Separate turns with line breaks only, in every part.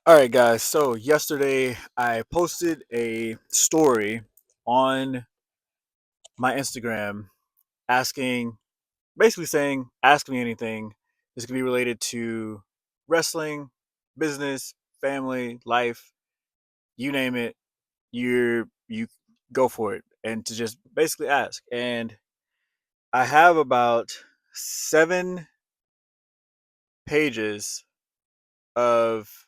All right, guys. So yesterday I posted a story on my Instagram asking, basically saying, ask me anything. This could be related to wrestling, business, family, life, you name it. You go for it, and to just basically ask. And I have about 7 pages of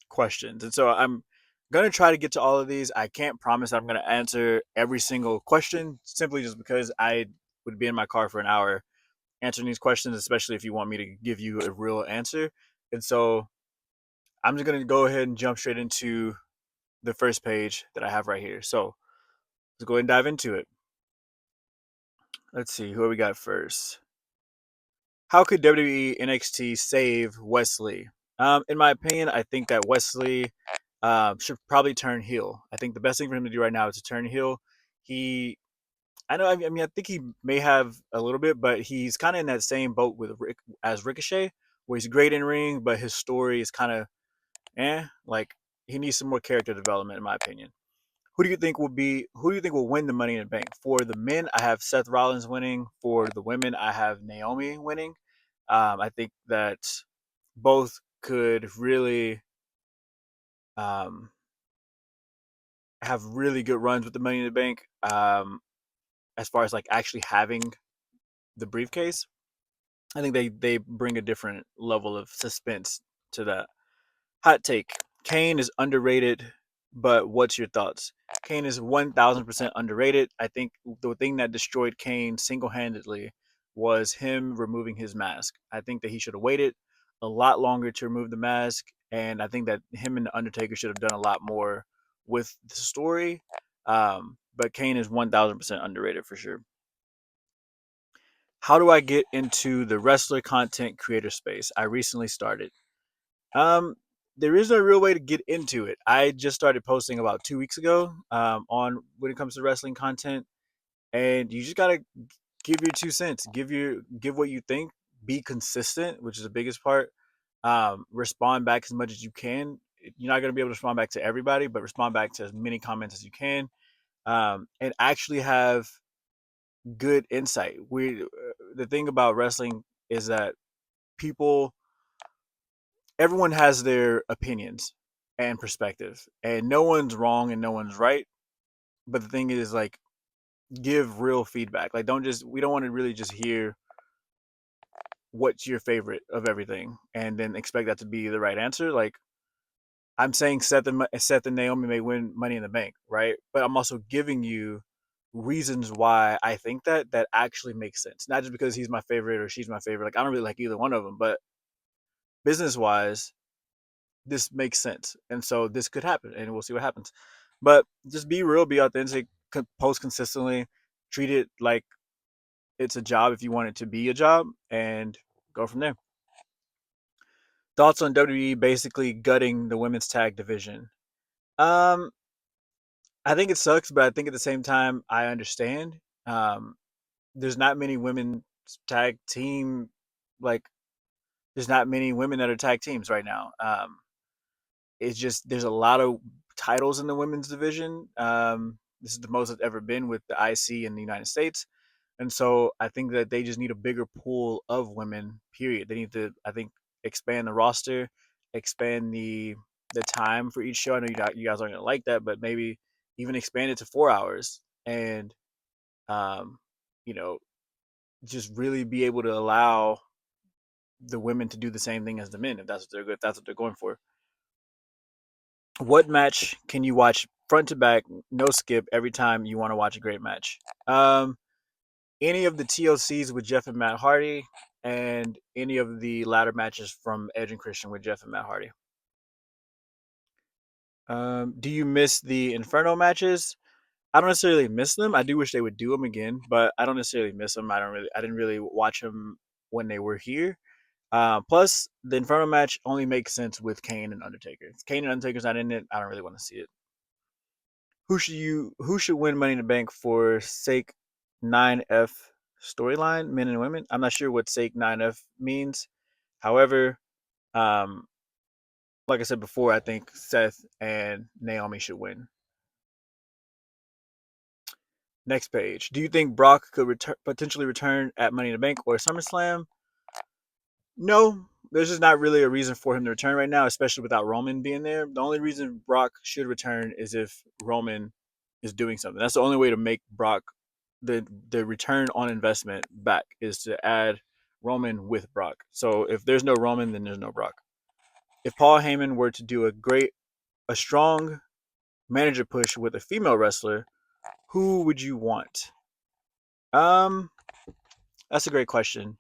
questions. And so I'm going to try to get to all of these. I can't promise I'm going to answer every single question simply just because I would be in my car for an hour answering these questions, especially if you want me to give you a real answer. And so I'm just going to go ahead and jump straight into the first page that I have right here. So let's go ahead and dive into it. Let's see who we got first. How could WWE NXT save Wesley? In my opinion, I think that Wesley should probably turn heel. I think the best thing for him to do right now is to turn heel. He, I know, I mean, I think he may have a little bit, but he's kind of in that same boat with as Ricochet, where he's great in ring, but his story is kind of like he needs some more character development, in my opinion. Who do you think will win the Money in the Bank? For the men, I have Seth Rollins winning. For the women, I have Naomi winning. I think that both could really um, have really good runs with the Money in the Bank. As far as like actually having the briefcase, I think they bring a different level of suspense to that. Hot take: Kane is underrated, but what's your thoughts? Kane is 1,000% underrated. I think the thing that destroyed Kane single handedly was him removing his mask. I think that he should have waited a lot longer to remove the mask, and I think that him and the Undertaker should have done a lot more with the story. But Kane is 1,000% underrated for sure. How do I get into the wrestler content creator space? I recently started. Um, there is no real way to get into it. I just started posting about 2 weeks ago on when it comes to wrestling content, and you just gotta give your 2 cents, give what you think, be consistent, which is the biggest part. Respond back as much as you can. You're not gonna be able to respond back to everybody, but respond back to as many comments as you can, and actually have good insight. The thing about wrestling is that people everyone has their opinions and perspective, and no one's wrong and no one's right. But the thing is, like, give real feedback. Like, don't just we don't want to really just hear what's your favorite of everything and then expect that to be the right answer. Like, I'm saying Seth and Naomi may win Money in the Bank, right? But I'm also giving you reasons why I think that actually makes sense. Not just because he's my favorite or she's my favorite. Like, I don't really like either one of them, but business wise, this makes sense, and so this could happen, and we'll see what happens. But just be real, be authentic, post consistently, treat it like it's a job if you want it to be a job, and go from there. Thoughts on WWE basically gutting the women's tag division? Um, I think it sucks, but I think at the same time I understand. Um, there's not many women tag team like there's not many women that are tag teams right now. It's just there's a lot of titles in the women's division. This is the most it's ever been with the IC in the United States, and so I think that they just need a bigger pool of women. Period. They need to, I think, expand the roster, expand the time for each show. I know you guys aren't gonna like that, but maybe even expand it to 4 hours and um, you know just really be able to allow the women to do the same thing as the men if that's what they're good, if that's what they're going for. What match can you watch front to back, no skip, every time you want to watch a great match? Um, any of the TLCs with Jeff and Matt Hardy, and any of the ladder matches from Edge and Christian with Jeff and Matt Hardy. Do you miss the Inferno matches? I don't necessarily miss them. I do wish they would do them again, but I don't necessarily miss them. I didn't really watch them when they were here. Plus, the Inferno match only makes sense with Kane and Undertaker. If Kane and Undertaker's not in it, I don't really want to see it. Who should win Money in the Bank for sake 9F storyline, men and women? I'm not sure what sake 9F means. However, um, like I said before, I think Seth and Naomi should win. Next page. Do you think Brock could potentially return at Money in the Bank or SummerSlam? No, there's just not really a reason for him to return right now, especially without Roman being there. The only reason Brock should return is if Roman is doing something. That's the only way to make Brock the return on investment back is to add Roman with Brock. So if there's no Roman, then there's no Brock. If Paul Heyman were to do a strong manager push with a female wrestler, who would you want? Um, that's a great question.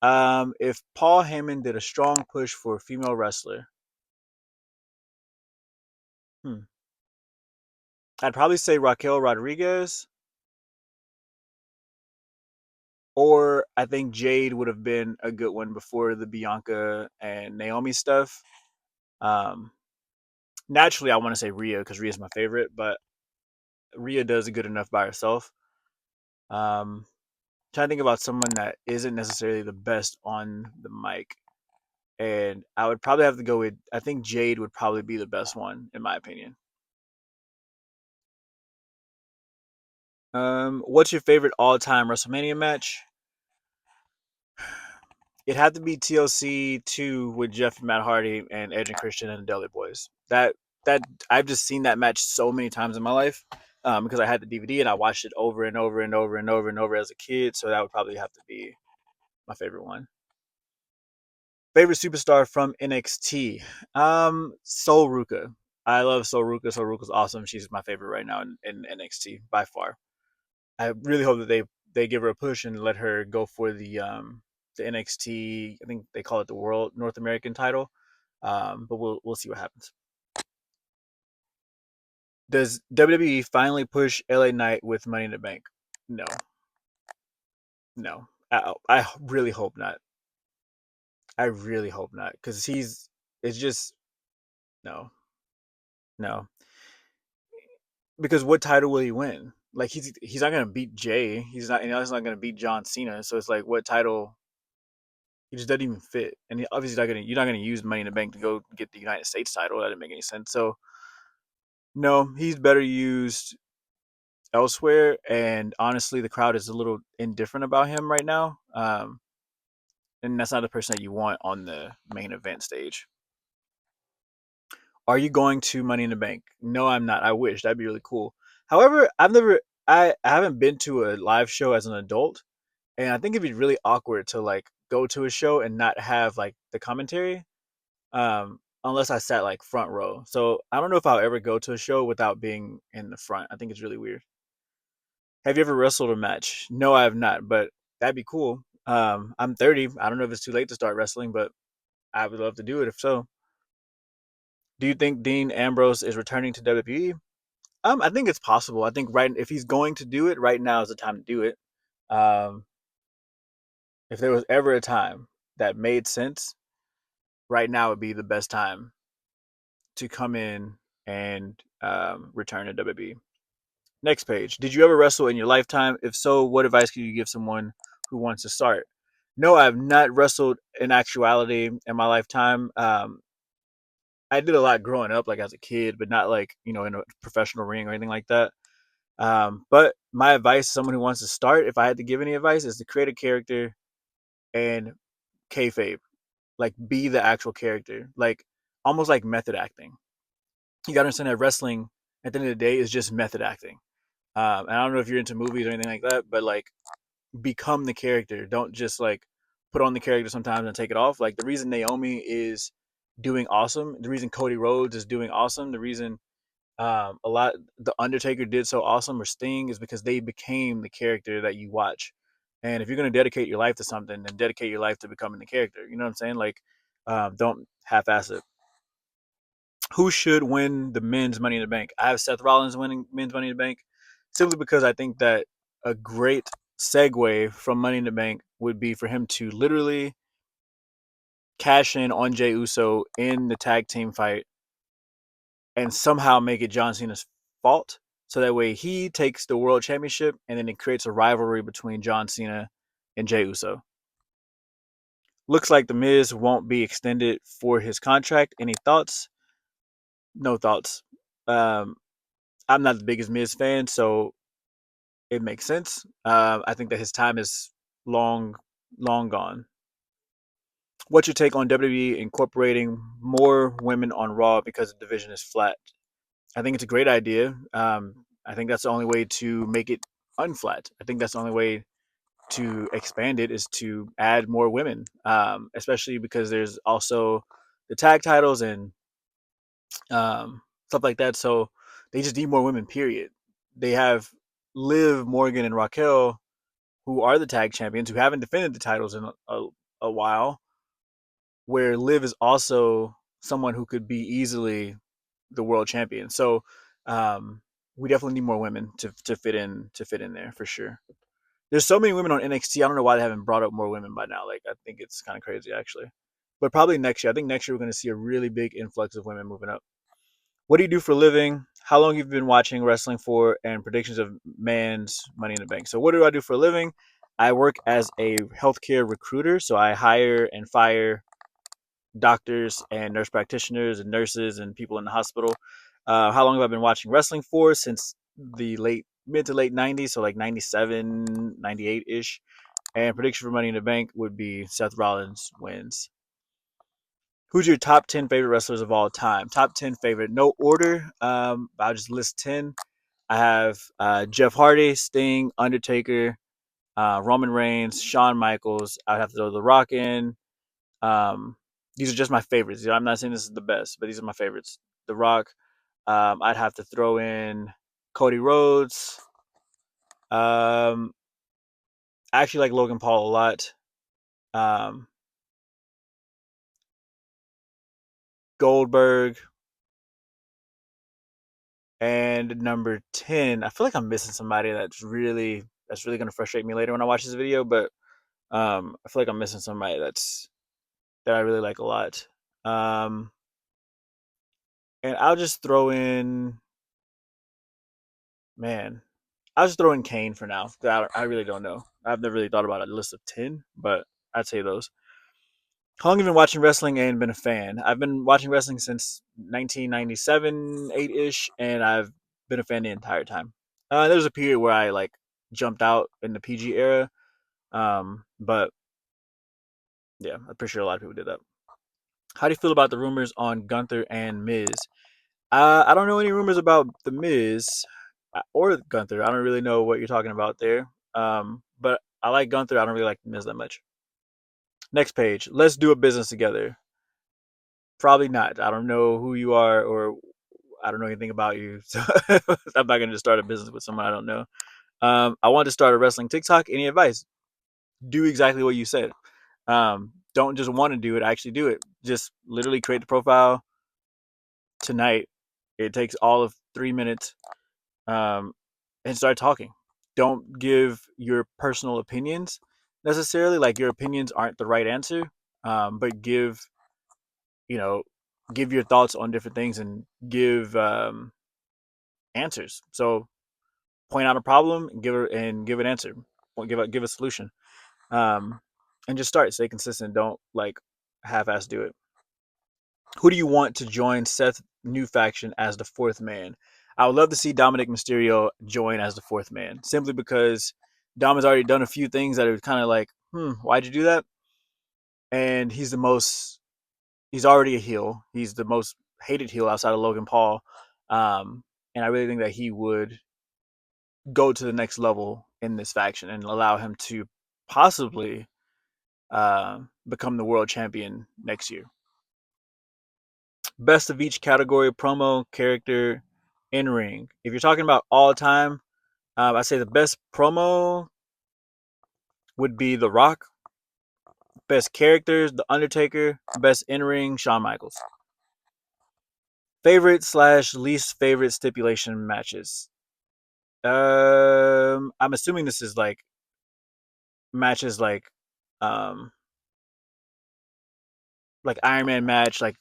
If Paul Heyman did a strong push for a female wrestler, hmm, I'd probably say Raquel Rodriguez, or I think Jade would have been a good one before the Bianca and Naomi stuff. Um, Naturally, I want to say Rhea because Rhea's my favorite, but Rhea does good enough by herself. Um, Trying to think about someone that isn't necessarily the best on the mic, and I would probably have to go with. I think Jade would probably be the best one in my opinion. What's your favorite all-time WrestleMania match? It had to be TLC 2 with Jeff and Matt Hardy and Edge and Christian and the Dudley Boys. That I've just seen that match so many times in my life because I had the DVD and I watched it over and over and over and over and over as a kid. So that would probably have to be my favorite one. Favorite superstar from NXT? Sol Ruka. I love Sol Ruka. Sol Ruka's awesome. She's my favorite right now in NXT by far. I really hope that they give her a push and let her go for the NXT. I think they call it the World North American title. But we'll see what happens. Does WWE finally push LA Knight with Money in the Bank? No, no. I really hope not. I really hope not because he's. It's just no, no. Because what title will he win? Like he's not gonna beat Jay. He's not gonna beat John Cena. So it's like what title he just doesn't even fit. And obviously you're not gonna use Money in the Bank to go get the United States title. That didn't make any sense. So no, he's better used elsewhere. And honestly, the crowd is a little indifferent about him right now. And that's not the person that you want on the main event stage. Are you going to Money in the Bank? No, I'm not. I wish that'd be really cool. However, I haven't been to a live show as an adult, and I think it'd be really awkward to like go to a show and not have like the commentary. Unless I sat like front row. So I don't know if I'll ever go to a show without being in the front. I think it's really weird. Have you ever wrestled a match? No, I have not, but that'd be cool. I'm 30. I don't know if it's too late to start wrestling, but I would love to do it if so. Do you think Dean Ambrose is returning to WWE? I think it's possible. I think right if he's going to do it, right now is the time to do it. Um, if there was ever a time that made sense, right now would be the best time to come in and return to WWE. Next page. Did you ever wrestle in your lifetime? If so, what advice could you give someone who wants to start? No, I've not wrestled in actuality in my lifetime. I did a lot growing up, like as a kid, but not like in a professional ring or anything like that. But my advice to someone who wants to start, if I had to give any advice, is to create a character and kayfabe, like be the actual character, like almost like method acting. You gotta understand that wrestling at the end of the day is just method acting. And I don't know if you're into movies or anything like that, but like become the character. Don't just like put on the character sometimes and take it off. Like the reason Naomi is doing awesome, the reason Cody Rhodes is doing awesome, the reason a lot the Undertaker did so awesome or Sting is because they became the character that you watch. And if you're gonna dedicate your life to something, then dedicate your life to becoming the character. You know what I'm saying? Like, don't half-ass it. Who should win the men's Money in the Bank? I have Seth Rollins winning men's Money in the Bank simply because I think that a great segue from Money in the Bank would be for him to literally cash in on Jey Uso in the tag team fight and somehow make it John Cena's fault. So that way he takes the world championship and then it creates a rivalry between John Cena and Jey Uso. Looks like the Miz won't be extended for his contract. Any thoughts? No thoughts. Um, I'm not the biggest Miz fan, so it makes sense. I think that his time is long, long gone. What's your take on WWE incorporating more women on Raw because the division is flat? I think it's a great idea. I think that's the only way to make it unflat. I think that's the only way to expand it is to add more women, especially because there's also the tag titles and stuff like that. So they just need more women. Period. They have Liv, Morgan, and Raquel, who are the tag champions, who haven't defended the titles in a while. Where Liv is also someone who could be easily the world champion. So um, we definitely need more women to fit in there for sure. There's so many women on NXT. I don't know why they haven't brought up more women by now. Like I think it's kind of crazy actually. But probably next year. I think next year we're going to see a really big influx of women moving up. What do you do for a living? How long you've been watching wrestling for? And predictions of man's Money in the Bank. So what do I do for a living? I work as a healthcare recruiter. So I hire and fire doctors and nurse practitioners and nurses and people in the hospital. How long have I been watching wrestling for? Since the mid to late 90s, so like 97, 98 ish. And prediction for Money in the Bank would be Seth Rollins wins. Who's your top 10 favorite wrestlers of all time? Top 10 favorite, no order. I'll just list 10. I have Jeff Hardy, Sting, Undertaker, Roman Reigns, Shawn Michaels. I'd have to throw The Rock in. These are just my favorites. I'm not saying this is the best, but these are my favorites. The Rock. I'd have to throw in Cody Rhodes. I actually like Logan Paul a lot. Um, Goldberg. And number 10, I feel like I'm missing somebody that's really gonna frustrate me later when I watch this video, but I feel like I'm missing somebody that I really like a lot. Um, and I'll just throw in man, I'll just throw in Kane for now. I really don't know. I've never really thought about a list of 10, but I'd say those. How long have you been watching wrestling and been a fan? I've been watching wrestling since 1997, 8 ish, and I've been a fan the entire time. There was a period where I like jumped out in the PG era, but yeah, I'm pretty sure a lot of people did that. How do you feel about the rumors on Gunther and Miz? I don't know any rumors about the Miz or Gunther. I don't really know what you're talking about there. But I like Gunther. I don't really like the Miz that much. Next page. Let's do a business together. Probably not. I don't know who you are or I don't know anything about you. So I'm not gonna just start a business with someone I don't know. I want to start a wrestling TikTok. Any advice? Do exactly what you said. Don't just want to do it. Actually do it. Just literally create the profile tonight. It takes all of 3 minutes. Um, and start talking. Don't give your personal opinions necessarily. Like your opinions aren't the right answer. But you know, give your thoughts on different things and give answers. So point out a problem and give an answer. Give a solution. Um, and just start. Stay consistent. Don't like half-ass do it. Who do you want to join Seth's new faction as the fourth man? I would love to see Dominic Mysterio join as the fourth man, simply because Dom has already done a few things that are kind of like, why'd you do that? And he's already a heel. He's the most hated heel outside of Logan Paul. And I really think that he would go to the next level in this faction and allow him to possibly become the world champion next year. Best of each category: promo, character, in ring. If you're talking about all time, I say the best promo would be The Rock. Best characters: The Undertaker. Best in ring: Shawn Michaels. Favorite slash least favorite stipulation matches. I'm assuming this is like matches um like Iron Man match, like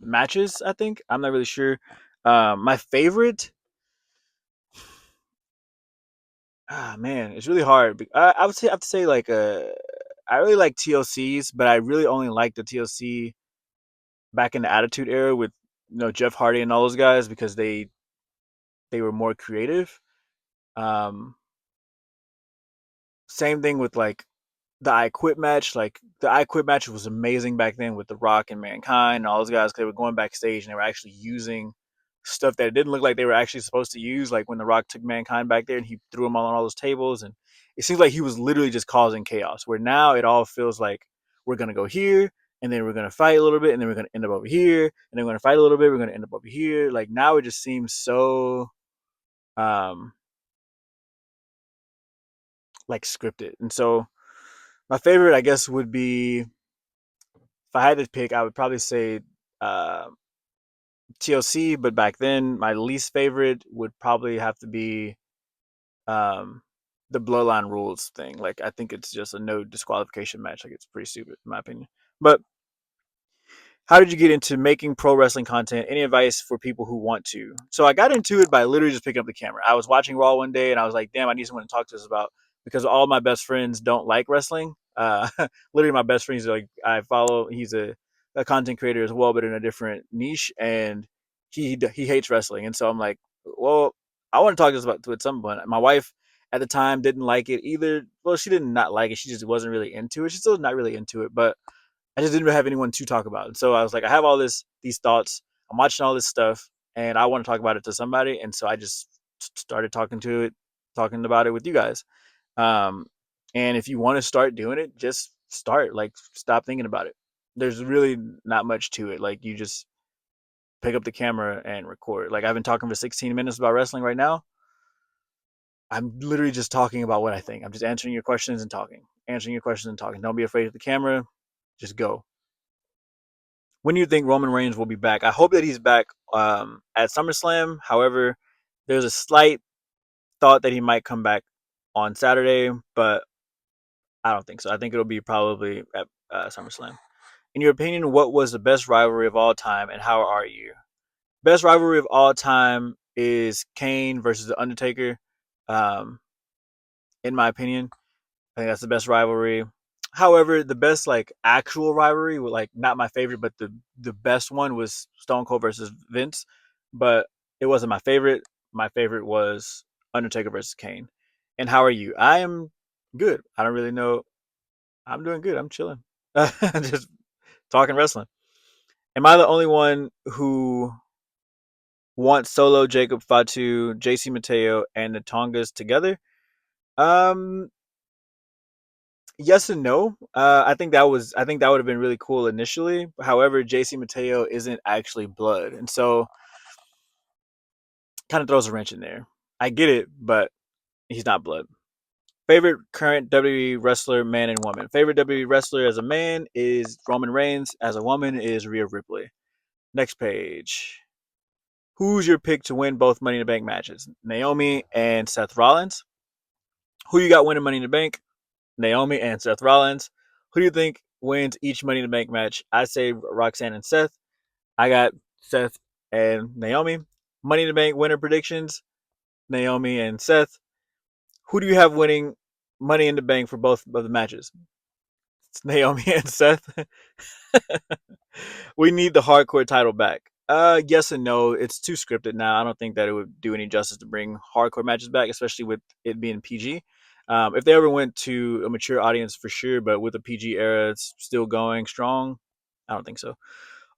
matches. I think I'm not really sure. My favorite. Ah man, it's really hard. I would say I have to say like I really like TLCs, but I really only like the TLC back in the Attitude Era with Jeff Hardy and all those guys because they were more creative. Um, Same thing with like the I Quit match. Like the I Quit match was amazing back then with The Rock and Mankind and all those guys. 'Cause they were going backstage and they were actually using stuff that didn't look like they were actually supposed to use. Like when The Rock took Mankind back there and he threw him all on all those tables, and it seems like he was literally just causing chaos. Where now it all feels like we're gonna go here and then we're gonna fight a little bit and then we're gonna end up over here and then we're gonna fight a little bit. We're gonna end up over here. Like now it just seems so um like scripted. And so my favorite, I guess, would be if I had to pick, I would probably say uh, TLC. But back then, my least favorite would probably have to be um, the Bloodline Rules thing. Like, I think it's just a no disqualification match. Like, it's pretty stupid, in my opinion. But how did you get into making pro wrestling content? Any advice for people who want to? So I got into it by literally just picking up the camera. I was watching Raw one day and I was like, damn, I need someone to talk to us about because all my best friends don't like wrestling. Literally, my best friend, like I follow. He's a content creator as well, but in a different niche, and he hates wrestling. And so I'm like, well, I want to talk to us about to at some point. My wife at the time didn't like it either. Well, she did not like it. She just wasn't really into it. She's still not really into it, but I just didn't have anyone to talk about. And so I was like, I have all these thoughts. I'm watching all this stuff, and I want to talk about it to somebody. And so I just started talking about it with you guys. Um, and if you want to start doing it, just start. Like, stop thinking about it. There's really not much to it. Like, you just pick up the camera and record. Like, I've been talking for 16 minutes about wrestling right now. I'm literally just talking about what I think. I'm just answering your questions and talking, answering your questions and talking. Don't be afraid of the camera. Just go. When do you think Roman Reigns will be back? I hope that he's back at SummerSlam. However, there's a slight thought that he might come back on Saturday, but I don't think so. I think it'll be probably at SummerSlam. In your opinion, what was the best rivalry of all time, and how are you? Best rivalry of all time is Kane versus the Undertaker. Um, in my opinion, I think that's the best rivalry. However, the best like actual rivalry, like not my favorite, but the best one was Stone Cold versus Vince. But it wasn't my favorite. My favorite was Undertaker versus Kane. And how are you? I am good. I don't really know. I'm doing good. I'm chilling. Just talking wrestling. Am I the only one who wants Solo, Jacob Fatu, JC Mateo, and the Tongas together? Um, yes and no. I think that would have been really cool initially. However, JC Mateo isn't actually blood, and so kind of throws a wrench in there. I get it, but he's not blood. Favorite current WWE wrestler, man and woman. Favorite WWE wrestler as a man is Roman Reigns. As a woman is Rhea Ripley. Next page. Who's your pick to win both Money in the Bank matches? Naomi and Seth Rollins. Who you got winning Money in the Bank? Naomi and Seth Rollins. Who do you think wins each Money in the Bank match? I say Roxanne and Seth. I got Seth and Naomi. Money in the Bank winner predictions: Naomi and Seth. Who do you have winning Money in the Bank for both of the matches? It's Naomi and Seth. We need the hardcore title back. Yes and no. It's too scripted now. I don't think that it would do any justice to bring hardcore matches back, especially with it being PG. If they ever went to a mature audience, for sure, but with the PG era, it's still going strong. I don't think so.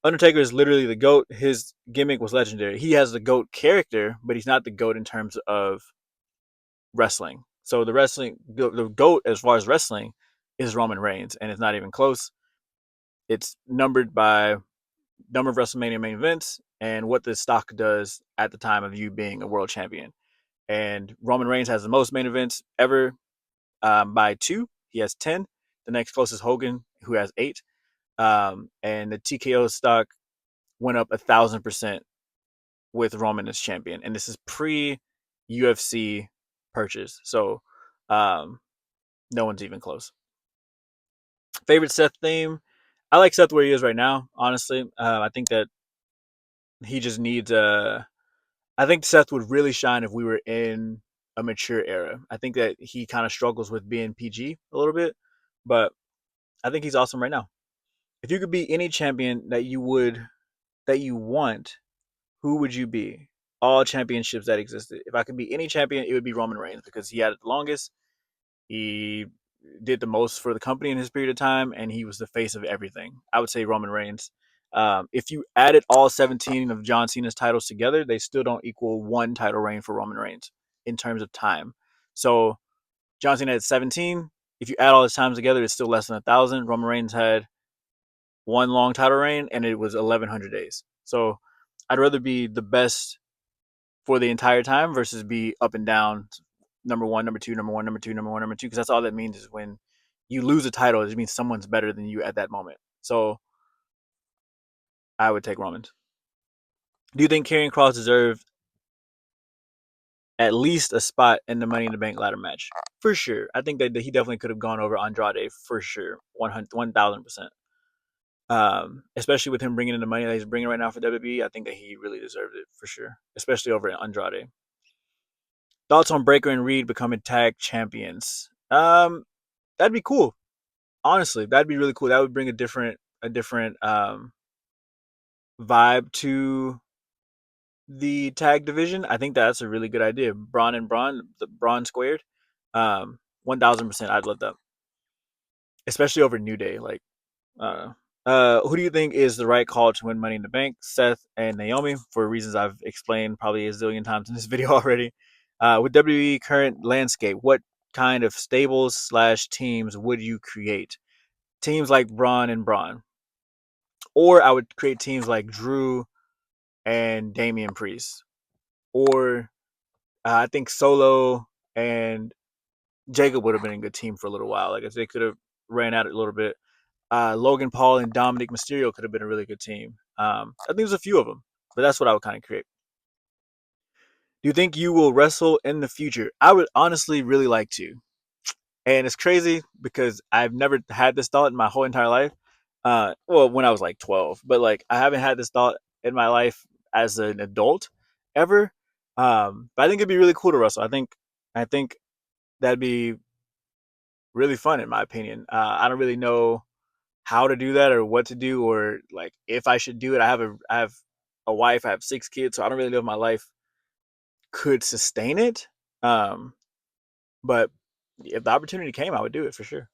Undertaker is literally the GOAT. His gimmick was legendary. He has the GOAT character, but he's not the GOAT in terms of wrestling. So the GOAT as far as wrestling is Roman Reigns, and it's not even close. It's numbered by number of WrestleMania main events and what the stock does at the time of you being a world champion. And Roman Reigns has the most main events ever by two. He has 10. The next closest Hogan, who has 8. And the TKO stock went up 1,000% with Roman as champion. And this is pre UFC purchase. So no one's even close. Favorite Seth theme? I like Seth where he is right now, honestly. I think that he just needs I think Seth would really shine if we were in a mature era. I think that he kind of struggles with being PG a little bit, but I think he's awesome right now. If you could be any champion that you want, who would you be? All championships that existed. If I could be any champion, it would be Roman Reigns because he had it the longest. He did the most for the company in his period of time, and he was the face of everything. I would say Roman Reigns. If you added all 17 of John Cena's titles together, they still don't equal one title reign for Roman Reigns in terms of time. So John Cena had 17. If you add all his times together, it's still less than 1,000. Roman Reigns had one long title reign, and it was 1,100 days. So I'd rather be the best for the entire time versus be up and down, number one, number two, number one, number two, number one, number two, because that's all that means is when you lose a title, it means someone's better than you at that moment. So I would take Roman. Do you think Karrion Cross deserved at least a spot in the Money in the Bank ladder match? For sure. I think that he definitely could have gone over Andrade for sure, 1,000%. Especially with him bringing in the money that he's bringing right now for WWE, I think that he really deserved it for sure, especially over Andrade. Thoughts on Breaker and Reed becoming tag champions? That'd be cool. Honestly, that'd be really cool. That would bring a different vibe to the tag division. I think that's a really good idea. Braun and Braun, the Braun squared. 1,000%. I'd love that, especially over New Day. Like, who do you think is the right call to win Money in the Bank? Seth and Naomi, for reasons I've explained probably a zillion times in this video already. With WWE current landscape, what kind of stables slash teams would you create? Teams like Braun and Braun, or I would create teams like Drew and Damian Priest, or I think Solo and Jacob would have been a good team for a little while. Like if they could have ran out a little bit. Logan Paul and Dominic Mysterio could have been a really good team. I think there's a few of them, but that's what I would kind of create. Do you think you will wrestle in the future? I would honestly really like to. And it's crazy because I've never had this thought in my whole entire life. Well, when I was like 12, but like I haven't had this thought in my life as an adult ever. But I think it'd be really cool to wrestle. I think that'd be really fun in my opinion. I don't really know how to do that or what to do or like if I should do it. I have a wife, I have 6 kids, so I don't really know if my life could sustain it. Um, but if the opportunity came, I would do it for sure.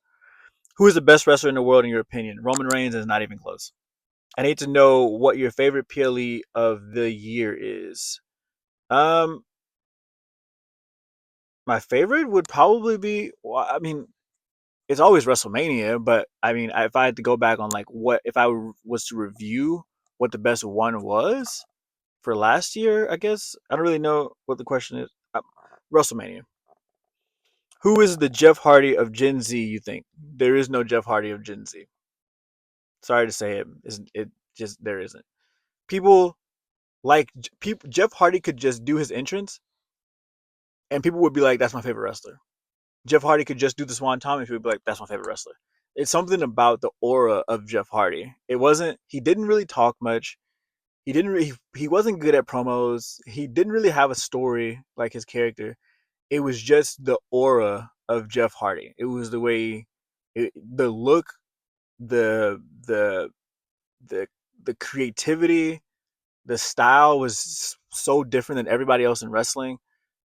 Who is the best wrestler in the world in your opinion? Roman Reigns is not even close. I need to know what your favorite PLE of the year is. Um, my favorite would probably be. Well, I mean, it's always WrestleMania, but I mean, if I had to go back on like what if I was to review what the best one was for last year, I guess I don't really know what the question is. WrestleMania. Who is the Jeff Hardy of Gen Z? You think there is no Jeff Hardy of Gen Z? Sorry to say it, it just there isn't. People like people. Jeff Hardy could just do his entrance, and people would be like, "That's my favorite wrestler." Jeff Hardy could just do the Swan Tom, and people would be like, "That's my favorite wrestler." It's something about the aura of Jeff Hardy. It wasn't. He didn't really talk much. He didn't. Really, he wasn't good at promos. He didn't really have a story like his character. It was just the aura of Jeff Hardy. It was the way, the look, the the the the creativity, the style was so different than everybody else in wrestling.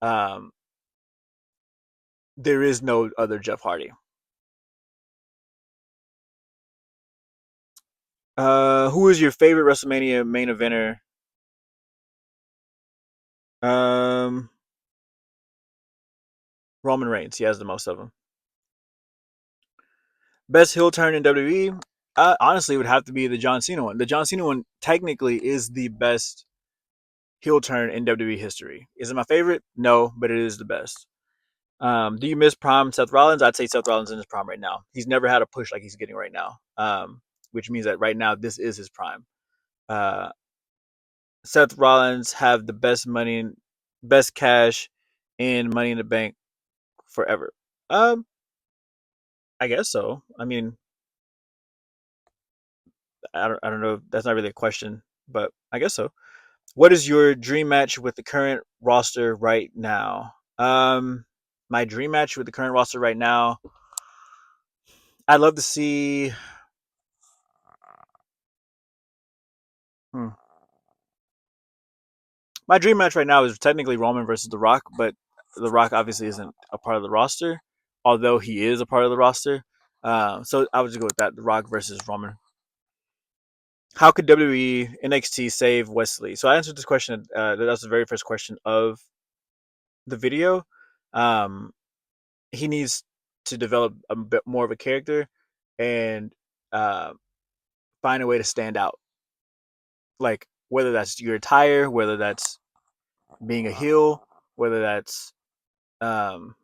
Um, there is no other Jeff Hardy. Who is your favorite WrestleMania main eventer? Um, Roman Reigns. He has the most of them. Best heel turn in WWE. Honestly, it would have to be the John Cena one. The John Cena one technically is the best heel turn in WWE history. Is it my favorite? No, but it is the best. Do you miss prime Seth Rollins? I'd say Seth Rollins in his prime right now. He's never had a push like he's getting right now, which means that right now this is his prime. Uh, Seth Rollins have the best money, best cash in Money in the Bank forever. Um, I guess so. I mean, I don't know. That's not really a question, but I guess so. What is your dream match with the current roster right now? My dream match with the current roster right now. I'd love to see. Hmm, my dream match right now is technically Roman versus The Rock, but The Rock obviously isn't a part of the roster, although he is a part of the roster. So I would just go with that: The Rock versus Roman. How could WWE NXT save Wesley? So I answered this question. That was the very first question of the video. Um, he needs to develop a bit more of a character and uh, find a way to stand out. Like whether that's your attire, whether that's being a heel, whether that's um,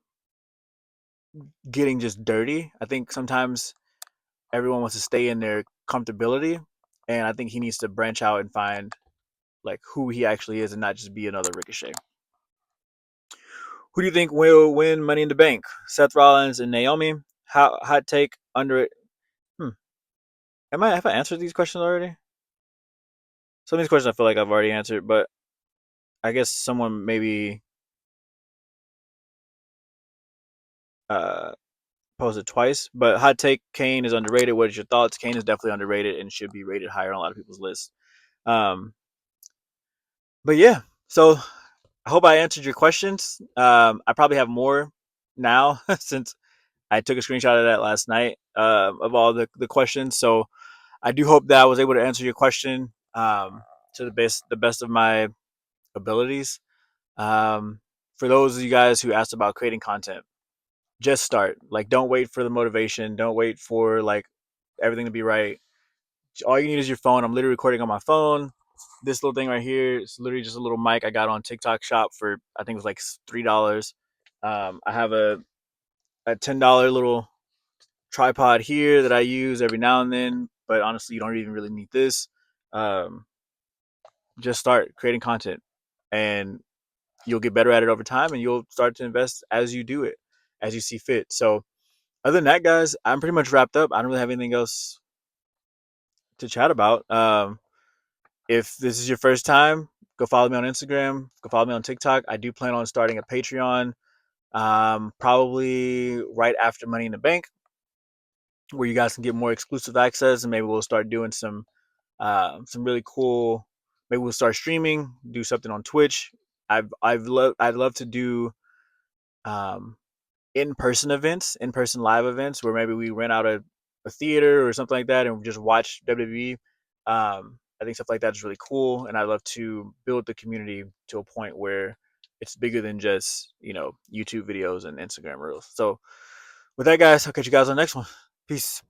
getting just dirty. I think sometimes everyone wants to stay in their comfortability, and I think he needs to branch out and find like who he actually is, and not just be another Ricochet. Who do you think will win Money in the Bank? Seth Rollins and Naomi. How hot take under it? Hmm. Have I answered these questions already? Some of these questions I feel like I've already answered, but I guess someone maybe uh posed it twice. But hot take: Kane is underrated. What is your thoughts? Kane is definitely underrated and should be rated higher on a lot of people's lists. Um, but yeah, so I hope I answered your questions. I probably have more now since I took a screenshot of that last night of all the questions. So I do hope that I was able to answer your question to the best of my abilities. Um, for those of you guys who asked about creating content, just start. Like, don't wait for the motivation. Don't wait for like everything to be right. All you need is your phone. I'm literally recording on my phone. This little thing right here, it's literally just a little mic I got on TikTok Shop for I think it was like $3. I have a $10 little tripod here that I use every now and then, but honestly, you don't even really need this. Um, just start creating content, and you'll get better at it over time, and you'll start to invest as you do it, as you see fit. So, other than that, guys, I'm pretty much wrapped up. I don't really have anything else to chat about. If this is your first time, go follow me on Instagram. Go follow me on TikTok. I do plan on starting a Patreon, probably right after Money in the Bank, where you guys can get more exclusive access, and maybe we'll start doing some really cool. Maybe we'll start streaming, do something on Twitch. I'd love to do um, in-person events, in-person live events, where maybe we rent out a theater or something like that, and just watch WWE. I think stuff like that is really cool, and I'd love to build the community to a point where it's bigger than just YouTube videos and Instagram reels. So with that, guys, I'll catch you guys on the next one. Peace.